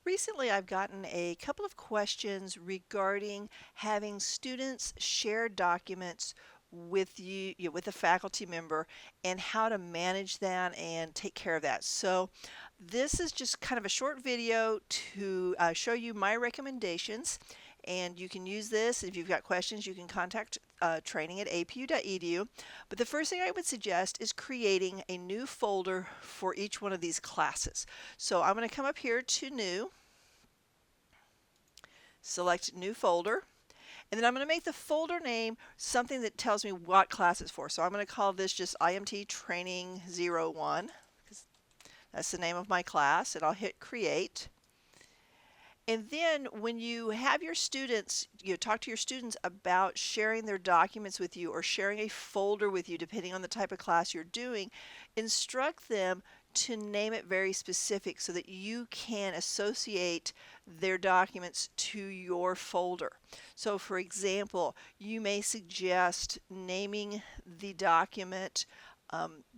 Recently, I've gotten a couple of questions regarding having students share documents with with a faculty member, and how to manage that and take care of that. So, this is just kind of a short video to show you my recommendations, and you can use this. If you've got questions, you can contact training at apu.edu. But the first thing I would suggest is creating a new folder for each one of these classes. So, I'm going to come up here to New. Select New Folder, and then I'm going to make the folder name something that tells me what class it's for. So I'm going to call this just IMT Training 01, because that's the name of my class, and I'll hit Create. And then when you have your students, talk to your students about sharing their documents with you or sharing a folder with you, depending on the type of class you're doing, instruct them to name it very specific so that you can associate their documents to your folder. So for example, you may suggest naming the document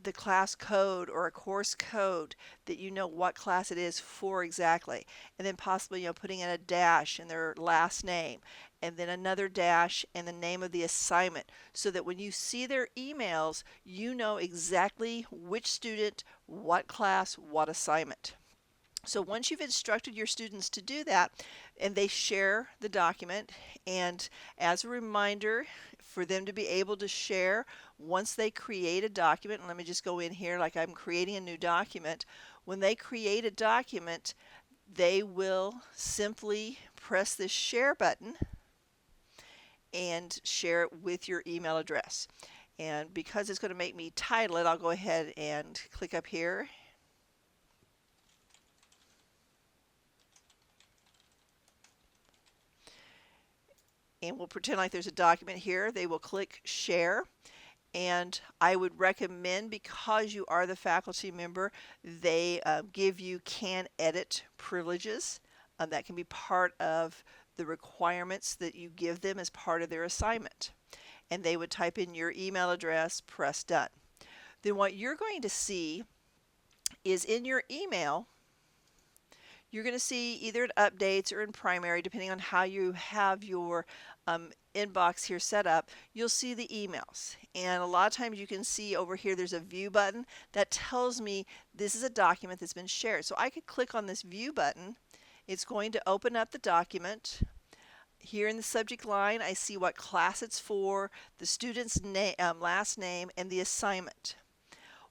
the class code or a course code that you know what class it is for exactly, and then possibly putting in a dash in their last name, and then another dash and the name of the assignment, so that when you see their emails you know exactly which student, what class, what assignment. So once you've instructed your students to do that and they share the document, and as a reminder for them to be able to share, once they create a document, and let me just go in here like I'm creating a new document. When they create a document, they will simply press this share button and share it with your email address. And because it's going to make me title it, I'll go ahead and click up here. And we'll pretend like there's a document here. They will click share. And I would recommend, because you are the faculty member, they give you can edit privileges. That can be part of the requirements that you give them as part of their assignment. And they would type in your email address, press done. Then what you're going to see is in your email, you're going to see either in updates or in primary, depending on how you have your inbox here set up, you'll see the emails. And a lot of times you can see over here there's a view button that tells me this is a document that's been shared. So I could click on this view button. It's going to open up the document. Here in the subject line, I see what class it's for, the student's last name, and the assignment.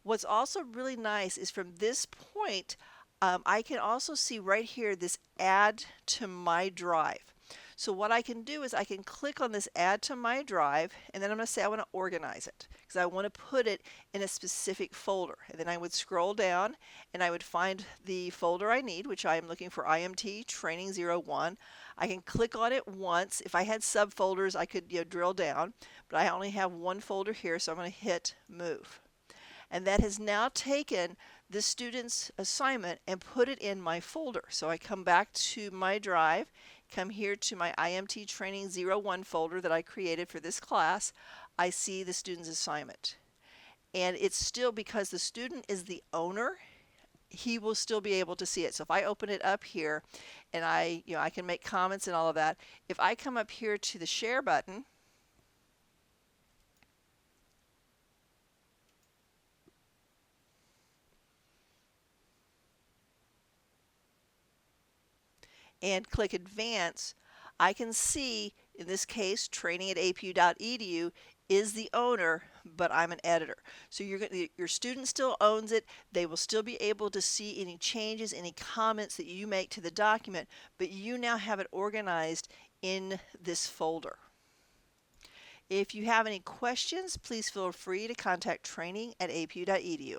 What's also really nice is from this point, I can also see right here this add to my drive. So what I can do is I can click on this add to my drive, and then I'm going to say I want to organize it because I want to put it in a specific folder. And then I would scroll down and I would find the folder I need, which I am looking for IMT Training 01. I can click on it once. If I had subfolders, I could drill down, but I only have one folder here, so I'm going to hit move. And that has now taken the student's assignment and put it in my folder. So I come back to my drive, come here to my IMT Training 01 folder that I created for this class. I see the student's assignment. And it's still, because the student is the owner, he will still be able to see it. So if I open it up here and I can make comments and all of that, if I come up here to the share button, and click advance, I can see, in this case, training at apu.edu is the owner, but I'm an editor. So your student still owns it. They will still be able to see any changes, any comments that you make to the document, but you now have it organized in this folder. If you have any questions, please feel free to contact training at apu.edu.